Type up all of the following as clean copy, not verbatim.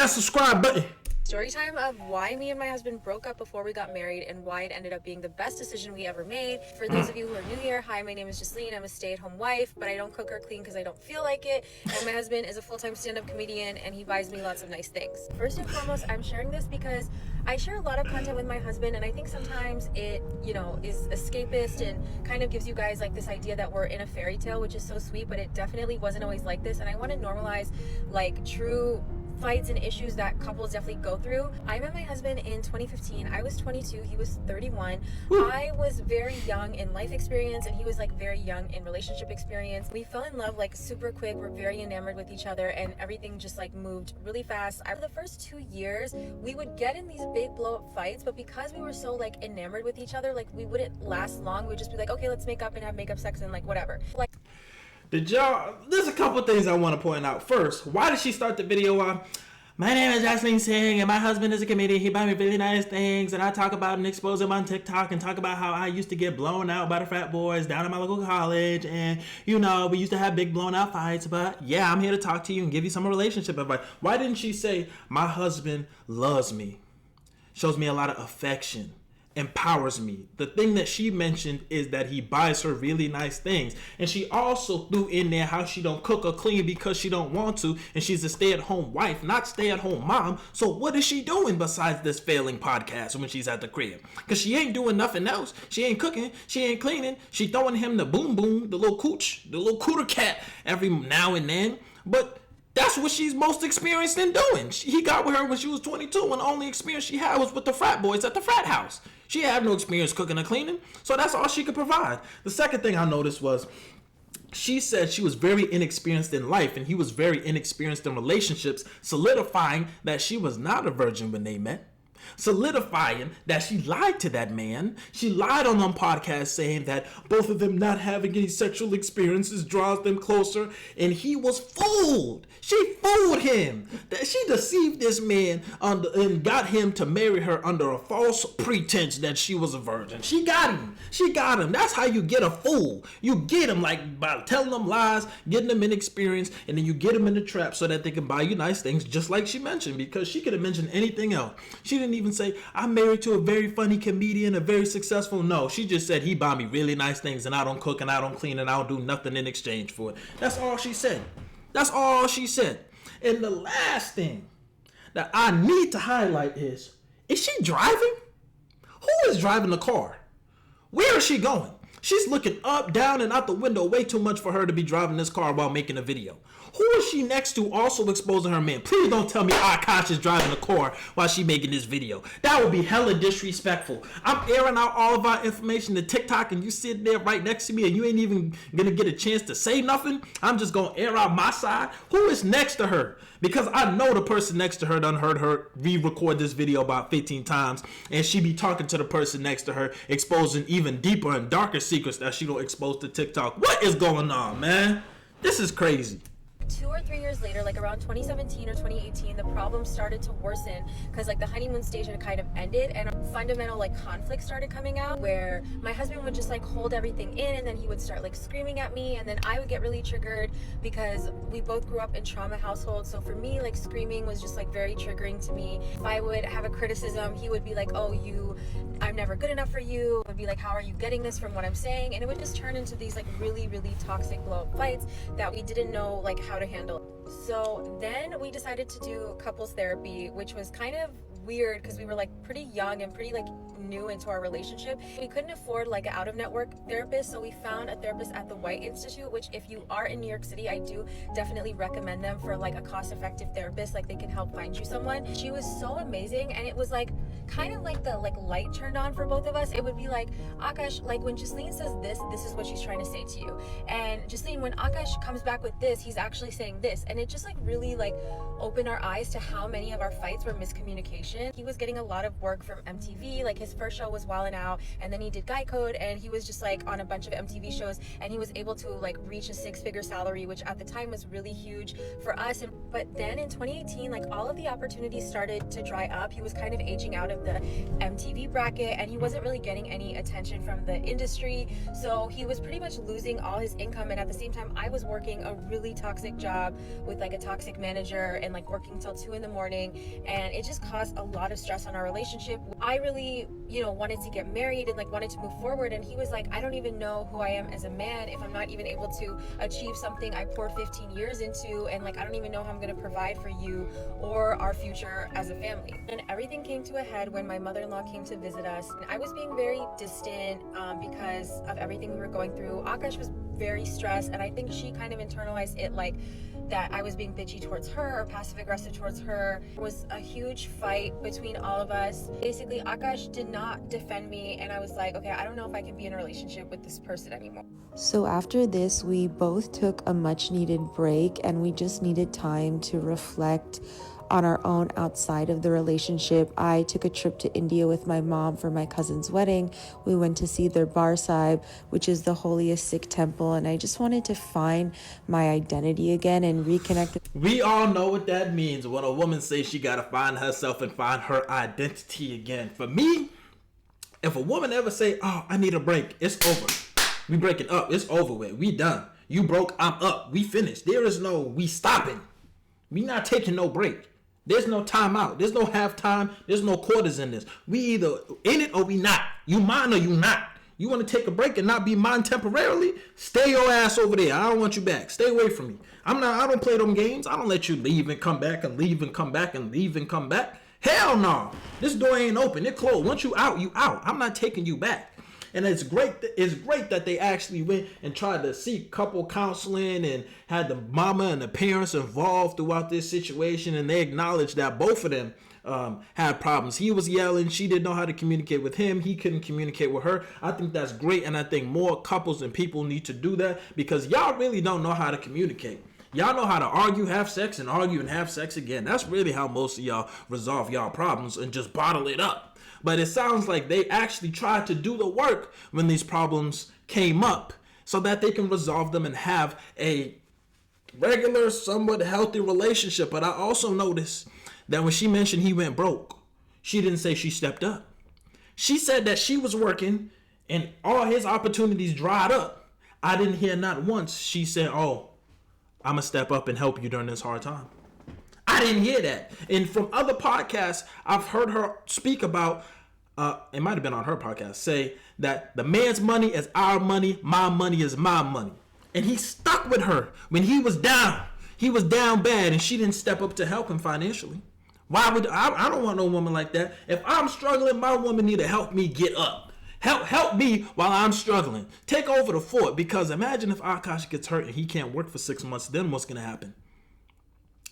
that subscribe button. Story time of why me and my husband broke up before we got married and why it ended up being the best decision we ever made. For those of you who are new here, hi, my name is Justine. I'm a stay-at-home wife, but I don't cook or clean because I don't feel like it. And my husband is a full-time stand-up comedian and he buys me lots of nice things. First and foremost, I'm sharing this because I share a lot of content with my husband and I think sometimes it, is escapist and kind of gives you guys like this idea that we're in a fairy tale, which is so sweet, but it definitely wasn't always like this. And I want to normalize like true fights and issues that couples definitely go through. I met my husband in 2015. I was 22, he was 31. I was very young in life experience and he was like very young in relationship experience. We fell in love like super quick. We're very enamored with each other and everything just like moved really fast. For the first 2 years, we would get in these big blow up fights, but because we were so like enamored with each other, like we wouldn't last long. We'd just be like, okay, let's make up and have makeup sex and like whatever. Like, There's a couple things I want to point out. First, why did she start the video off? My name is Justine Singh, and my husband is a comedian. He buys me really nice things, and I talk about and expose him on TikTok and talk about how I used to get blown out by the frat boys down at my local college, and, we used to have big blown out fights, but yeah, I'm here to talk to you and give you some relationship advice. Why didn't she say, my husband loves me, shows me a lot of affection, empowers me? The thing that she mentioned is that he buys her really nice things, and she also threw in there how she don't cook or clean because she don't want to, and she's a stay-at-home wife, not stay-at-home mom. So what is she doing besides this failing podcast when she's at the crib? Because she ain't doing nothing else. She ain't cooking, she ain't cleaning, she throwing him the boom boom, the little cooter cat every now and then, but that's what she's most experienced in doing. He got with her when she was 22, and the only experience she had was with the frat boys at the frat house. She had no experience cooking or cleaning, so that's all she could provide. The second thing I noticed was she said she was very inexperienced in life, and he was very inexperienced in relationships, solidifying that she was not a virgin when they met. Solidifying that she lied to that man. She lied on podcast saying that both of them not having any sexual experiences draws them closer, and he was fooled. She fooled him. That she deceived this man and got him to marry her under a false pretense that she was a virgin. She got him. That's how you get a fool. You get him like by telling them lies, getting them inexperienced, and then you get them in the trap so that they can buy you nice things, just like she mentioned, because she could have mentioned anything else. She didn't even say, I'm married to a very funny comedian, a very successful. No, she just said he buy me really nice things and I don't cook and I don't clean and I don't do nothing in exchange for it. That's all she said. And the last thing that I need to highlight is she driving? Who is driving the car? Where is she going? She's looking up, down, and out the window way too much for her to be driving this car while making a video. Who is she next to also exposing her man? Please don't tell me Akash is driving the car while she making this video. That would be hella disrespectful. I'm airing out all of our information to TikTok and you sitting there right next to me and you ain't even gonna get a chance to say nothing. I'm just gonna air out my side. Who is next to her? Because I know the person next to her done heard her re-record this video about 15 times, and she be talking to the person next to her, exposing even deeper and darker secrets that she don't expose to TikTok. What is going on, man? This is crazy. 2 or 3 years later, like around 2017 or 2018, the problem started to worsen because like the honeymoon stage had kind of ended and fundamental like conflict started coming out where my husband would just like hold everything in and then he would start like screaming at me and then I would get really triggered because we both grew up in trauma households. So for me, like screaming was just like very triggering to me. If I would have a criticism, he would be like, I'm never good enough for you. It would be like, how are you getting this from what I'm saying? And it would just turn into these like really, really toxic blow up fights that we didn't know like how to handle. So then we decided to do couples therapy, which was kind of weird because we were like pretty young and pretty like new into our relationship. We couldn't afford like an out-of-network therapist, so we found a therapist at the White Institute, which if you are in New York City, I do definitely recommend them for like a cost-effective therapist. Like they can help find you someone. She was so amazing, and it was like kind of like the like light turned on for both of us. It would be like, Akash, like when Justine says this is what she's trying to say to you, and Justine, when Akash comes back with this, he's actually saying this, and it just like really like opened our eyes to how many of our fights were miscommunication. He was getting a lot of work from MTV, like his first show was Wildin' Out, and then he did Guy Code, and he was just like on a bunch of MTV shows, and he was able to like reach a 6-figure salary, which at the time was really huge for us. But then in 2018, like all of the opportunities started to dry up. He was kind of aging out of the MTV bracket, and he wasn't really getting any attention from the industry, so he was pretty much losing all his income. And at the same time, I was working a really toxic job with like a toxic manager and like working till 2 in the morning, and it just caused a lot of stress on our relationship. I really, wanted to get married and like wanted to move forward, and he was like, I don't even know who I am as a man if I'm not even able to achieve something I poured 15 years into, and like I don't even know how I'm going to provide for you or our future as a family. And everything came to a head when my mother-in-law came to visit us. I was being very distant because of everything we were going through. Akash was very stressed, and I think she kind of internalized it like that I was being bitchy towards her or passive aggressive towards her. It was a huge fight between all of us. Basically, Akash did not defend me, and I was like, okay, I don't know if I can be in a relationship with this person anymore. So after this, we both took a much needed break, and we just needed time to reflect on our own outside of the relationship. I took a trip to India with my mom for my cousin's wedding. We went to see their Bar Sahib, which is the holiest Sikh temple, and I just wanted to find my identity again and reconnect. We all know what that means when a woman says she gotta find herself and find her identity again. For me, if a woman ever say, oh, I need a break, it's over. We breaking up, it's over with, we done. You broke, I'm up, we finished. There is no we stopping. We not taking no break. There's no timeout. There's no halftime. There's no quarters in this. We either in it or we not. You mine or you not. You want to take a break and not be mine temporarily? Stay your ass over there. I don't want you back. Stay away from me. I don't play them games. I don't let you leave and come back and leave and come back and leave and come back. Hell no. This door ain't open. It closed. Once you out, you out. I'm not taking you back. And it's great that they actually went and tried to seek couple counseling and had the mama and the parents involved throughout this situation, and they acknowledged that both of them had problems. He was yelling, she didn't know how to communicate with him, he couldn't communicate with her. I think that's great, and I think more couples and people need to do that, because y'all really don't know how to communicate. Y'all know how to argue, have sex, and argue and have sex again. That's really how most of y'all resolve y'all problems, and just bottle it up. But it sounds like they actually tried to do the work when these problems came up so that they can resolve them and have a regular, somewhat healthy relationship. But I also noticed that when she mentioned he went broke, she didn't say she stepped up. She said that she was working and all his opportunities dried up. I didn't hear not once she said, oh, I'm going to step up and help you during this hard time. I didn't hear that. And from other podcasts, I've heard her speak about, it might have been on her podcast, say that the man's money is our money, my money is my money. And he stuck with her when he was down. He was down bad, and she didn't step up to help him financially. Why would I don't want no woman like that. If I'm struggling, my woman need to help me get up. Help me while I'm struggling. Take over the fort, because imagine if Akash gets hurt and he can't work for 6 months, then what's going to happen?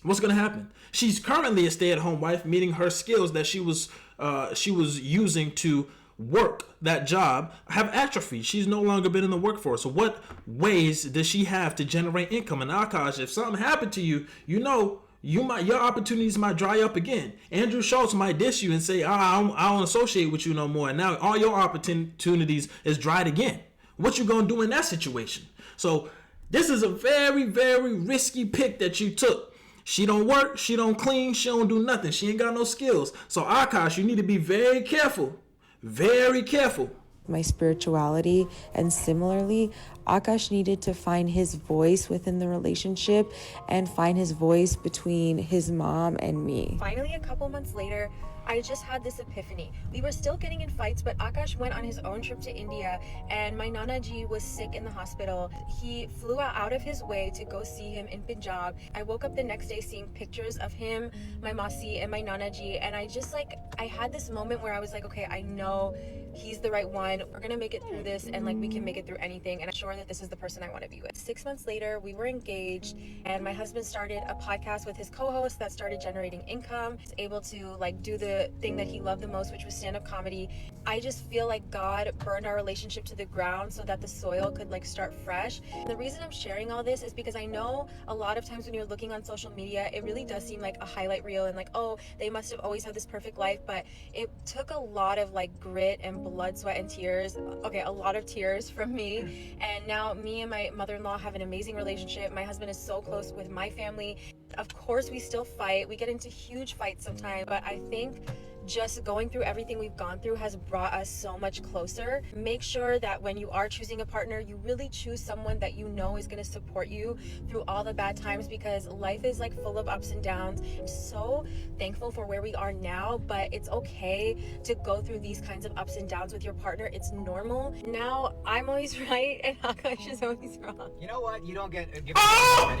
What's going to happen? She's currently a stay-at-home wife, meaning her skills that she was using to work that job have atrophied. She's no longer been in the workforce. So what ways does she have to generate income? And Akash, if something happened to you, your opportunities might dry up again. Andrew Schultz might diss you and say, I don't associate with you no more. And now all your opportunities is dried again. What you gonna do in that situation? So this is a very, very risky pick that you took. She don't work, she don't clean, she don't do nothing. She ain't got no skills. So Akash, you need to be very careful. Very careful. My spirituality, and similarly, Akash needed to find his voice within the relationship and find his voice between his mom and me. Finally, a couple months later, I just had this epiphany. We were still getting in fights, but Akash went on his own trip to India, and my Nana Ji was sick in the hospital. He flew out of his way to go see him in Punjab. I woke up the next day seeing pictures of him, my Masi, and my Nana Ji, and I had this moment where I was like, okay, I know he's the right one. We're gonna make it through this, and we can make it through anything, and I'm sure that this is the person I want to be with. 6 months later, we were engaged, and my husband started a podcast with his co-host that started generating income. He was able to do the the thing that he loved the most, which was stand-up comedy. I just feel like God burned our relationship to the ground so that the soil could like start fresh. And the reason I'm sharing all this is because I know a lot of times when you're looking on social media, it really does seem like a highlight reel and like, oh, they must have always had this perfect life, but it took a lot of like grit and blood, sweat, and tears. Okay, a lot of tears from me. And now me and my mother-in-law have an amazing relationship. My husband is so close with my family. Of course, we still fight. We get into huge fights sometimes, but I think just going through everything we've gone through has brought us so much closer. Make sure that when you are choosing a partner, you really choose someone that you know is going to support you through all the bad times, because life is like full of ups and downs. I'm so thankful for where we are now, but it's okay to go through these kinds of ups and downs with your partner. It's normal. Now I'm always right and Akash is always wrong. You know what? You don't get Oh!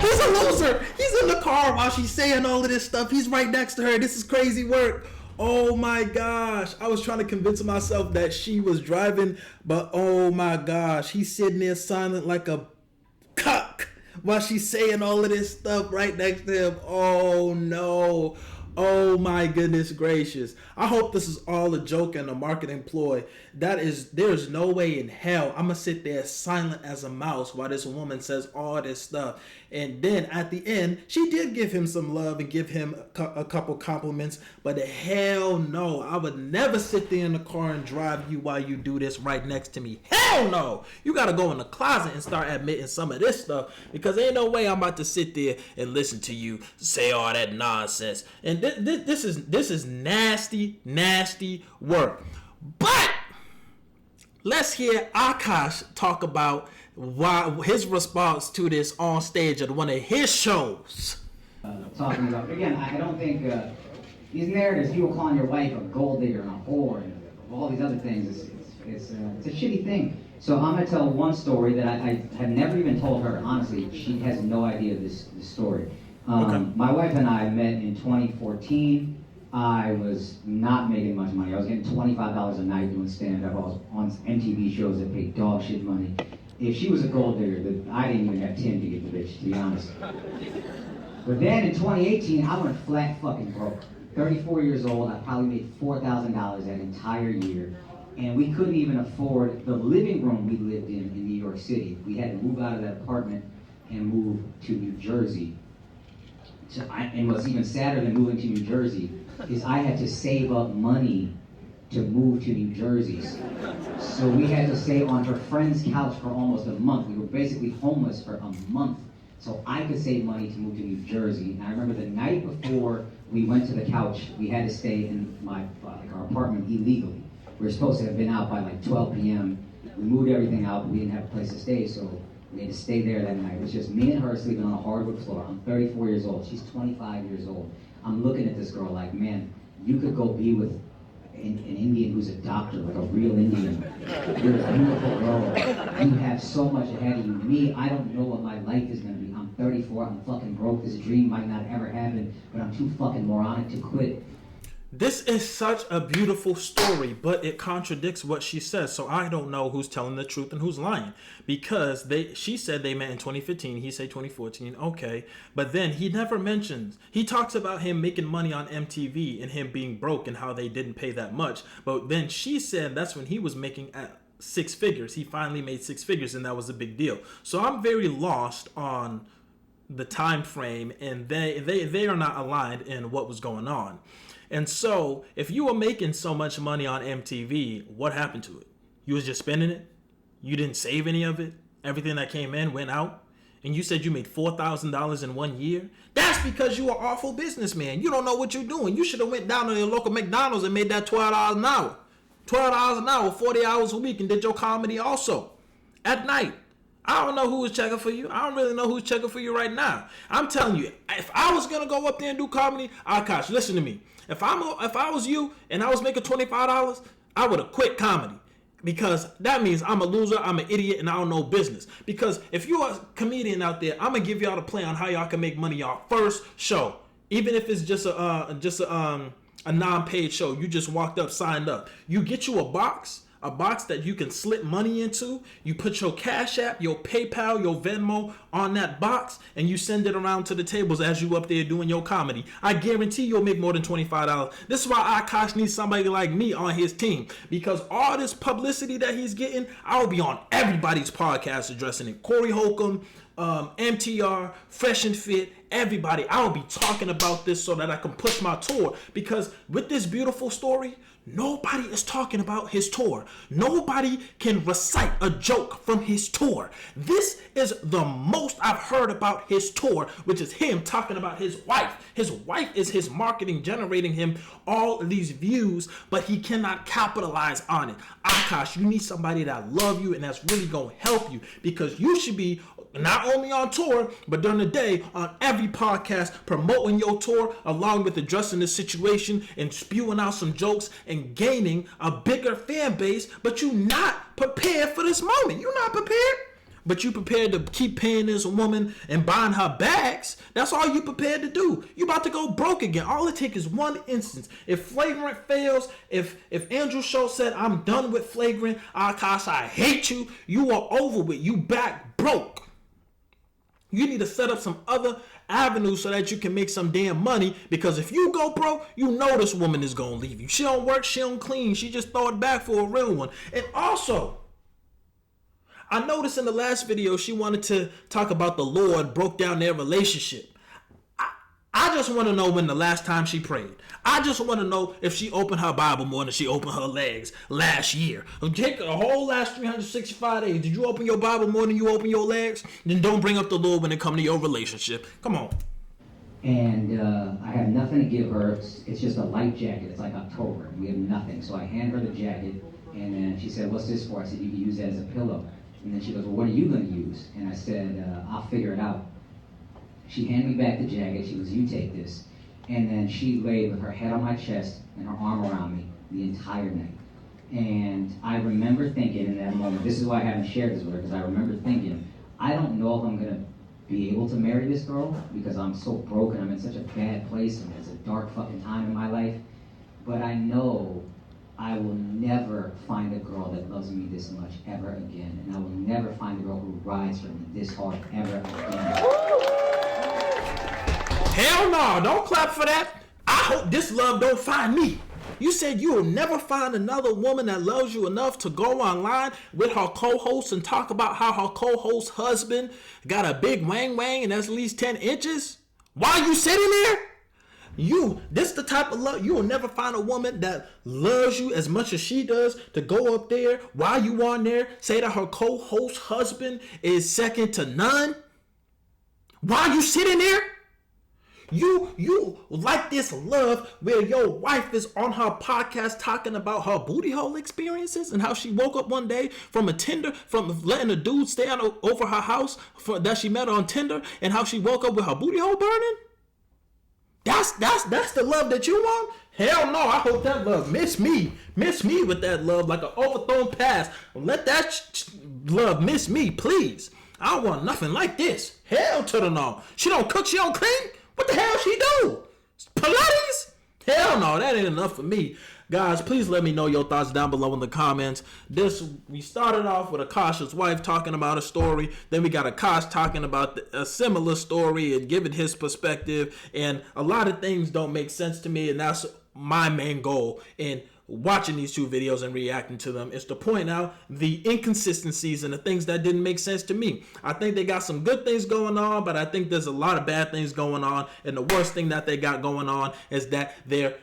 He's a loser. He's in the car while she's saying all of this stuff. He's right next to her. This is crazy work. Oh my gosh. I was trying to convince myself that she was driving, but oh my gosh. He's sitting there silent like a cuck while she's saying all of this stuff right next to him. Oh no. Oh my goodness gracious. I hope this is all a joke and a marketing ploy. There's no way in hell I'm gonna sit there silent as a mouse while this woman says all this stuff. And then at the end, she did give him some love and give him a couple compliments, but hell no, I would never sit there in the car and drive you while you do this right next to me. Hell no. You gotta go in the closet and start admitting some of this stuff, because ain't no way I'm about to sit there and listen to you say all that nonsense. And this is nasty work. But let's hear Akash talk about why his response to this on stage at one of his shows. Talking about, again, I don't think these narratives, people calling your wife a gold digger and a whore and all these other things, it's a shitty thing. So I'm going to tell one story that I have never even told her. Honestly, she has no idea this story. Okay. My wife and I met in 2014. I was not making much money. I was getting $25 a night doing stand-up. I was on MTV shows that paid dog shit money. If she was a gold digger, I didn't even have 10 to get the bitch, to be honest. But then in 2018, I went flat fucking broke. 34 years old, I probably made $4,000 that entire year. And we couldn't even afford the living room we lived in New York City. We had to move out of that apartment and move to New Jersey. And what's even sadder than moving to New Jersey is I had to save up money to move to New Jersey. So we had to stay on her friend's couch for almost a month. We were basically homeless for a month. So I could save money to move to New Jersey. And I remember the night before we went to the couch, we had to stay in our apartment illegally. We were supposed to have been out by like 12 p.m. We moved everything out, but we didn't have a place to stay, so we had to stay there that night. It was just me and her sleeping on a hardwood floor. I'm 34 years old. She's 25 years old. I'm looking at this girl like, man, you could go be with an Indian who's a doctor, like a real Indian. You're a beautiful girl. You have so much ahead of you. Me, I don't know what my life is going to be. I'm 34. I'm fucking broke. This dream might not ever happen, but I'm too fucking moronic to quit. This is such a beautiful story, but it contradicts what she says. So I don't know who's telling the truth and who's lying, because she said they met in 2015. He said 2014. Okay. But then he never mentions, he talks about him making money on MTV and him being broke and how they didn't pay that much. But then she said that's when he was making six figures. He finally made six figures, and that was a big deal. So I'm very lost on the time frame, and they are not aligned in what was going on. And so, if you were making so much money on MTV, what happened to it? You was just spending it? You didn't save any of it? Everything that came in went out? And you said you made $4,000 in 1 year? That's because you are an awful businessman. You don't know what you're doing. You should have went down to your local McDonald's and made that $12 an hour. $12 an hour, 40 hours a week, and did your comedy also. At night. I don't know who was checking for you. I don't really know who's checking for you right now. I'm telling you, if I was going to go up there and do comedy, Akash, listen to me. If I was you and I was making $25, I would have quit comedy, because that means I'm a loser, I'm an idiot, and I don't know business. Because if you're a comedian out there, I'm gonna give y'all the plan on how y'all can make money y'all first show, even if it's just a non-paid show. You just walked up, signed up. You get you a box a box that you can slip money into. You put your Cash App, your PayPal, your Venmo on that box, and you send it around to the tables as you up there doing your comedy. I guarantee you'll make more than $25. This is why Akash needs somebody like me on his team, because all this publicity that he's getting, I'll be on everybody's podcast addressing it. Corey Holcomb, MTR, Fresh and Fit, everybody. I will be talking about this so that I can push my tour, because with this beautiful story, nobody is talking about his tour. Nobody can recite a joke from his tour. This is the most I've heard about his tour, which is him talking about his wife. His wife is his marketing, generating him all of these views, but he cannot capitalize on it. Akash, you need somebody that love you and that's really going to help you, because you should be not only on tour, but during the day on every podcast promoting your tour, along with addressing the situation and spewing out some jokes and gaining a bigger fan base. But you not prepared for this moment. You're not prepared. But you prepared to keep paying this woman and buying her bags. That's all you prepared to do. You about to go broke again. All it takes is one instance. If Flagrant fails, if Andrew Schultz said, I'm done with Flagrant, Akash, I hate you, you are over with. You back broke. You need to set up some other avenues so that you can make some damn money, because if you go broke, you know this woman is going to leave you. She don't work, she don't clean, she just throw it back for a real one. And also, I noticed in the last video she wanted to talk about the Lord broke down their relationship. I just want to know when the last time she prayed. I just want to know if she opened her Bible more than she opened her legs last year. Take the whole last 365 days. Did you open your Bible more than you open your legs? Then don't bring up the Lord when it comes to your relationship. Come on. And I have nothing to give her. It's just a light jacket. It's like October. We have nothing. So I hand her the jacket, and then she said, what's this for? I said, you can use it as a pillow. And then she goes, well, what are you going to use? And I said, I'll figure it out. She handed me back the jacket. She goes, you take this. And then she laid with her head on my chest and her arm around me the entire night. And I remember thinking in that moment, this is why I haven't shared this with her, because I remember thinking, I don't know if I'm going to be able to marry this girl, because I'm so broken. I'm in such a bad place, and it's a dark fucking time in my life. But I know I will never find a girl that loves me this much ever again. And I will never find a girl who rides for me this hard ever again. Hell no, don't clap for that. I hope this love don't find me. You said you will never find another woman that loves you enough to go online with her co-host and talk about how her co-host's husband got a big wang wang and that's at least 10 inches? Why are you sitting there? This the type of love, you will never find a woman that loves you as much as she does to go up there while you on there, say that her co-host husband is second to none. Why are you sitting there? You like this love where your wife is on her podcast talking about her booty hole experiences and how she woke up one day from letting a dude stay over her house that she met on Tinder, and how she woke up with her booty hole burning? That's the love that you want? Hell no, I hope that love miss me with that love like an overthrown pass. Let that love miss me, please. I don't want nothing like this. Hell to the no. She don't cook, she don't clean. What the hell she do? Pilates? Hell no, that ain't enough for me. Guys, please let me know your thoughts down below in the comments. We started off with Akash's wife talking about a story. Then we got Akash talking about a similar story and giving his perspective. And a lot of things don't make sense to me. And that's my main goal in watching these two videos and reacting to them, is to point out the inconsistencies and the things that didn't make sense to me. I think they got some good things going on, but I think there's a lot of bad things going on. And the worst thing that they got going on is that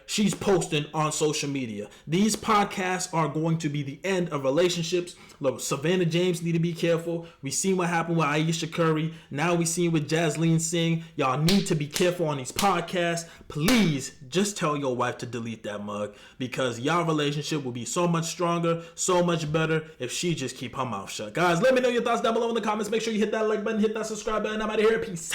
she's posting on social media. These podcasts are going to be the end of relationships. Look, Savannah James need to be careful. We seen what happened with Aisha Curry. Now we seen with Justine Singh. Y'all need to be careful on these podcasts. Please just tell your wife to delete that mug, because y'all relationship will be so much stronger, so much better if she just keep her mouth shut. Guys, let me know your thoughts down below in the comments. Make sure you hit that like button, hit that subscribe button. I'm out of here. Peace.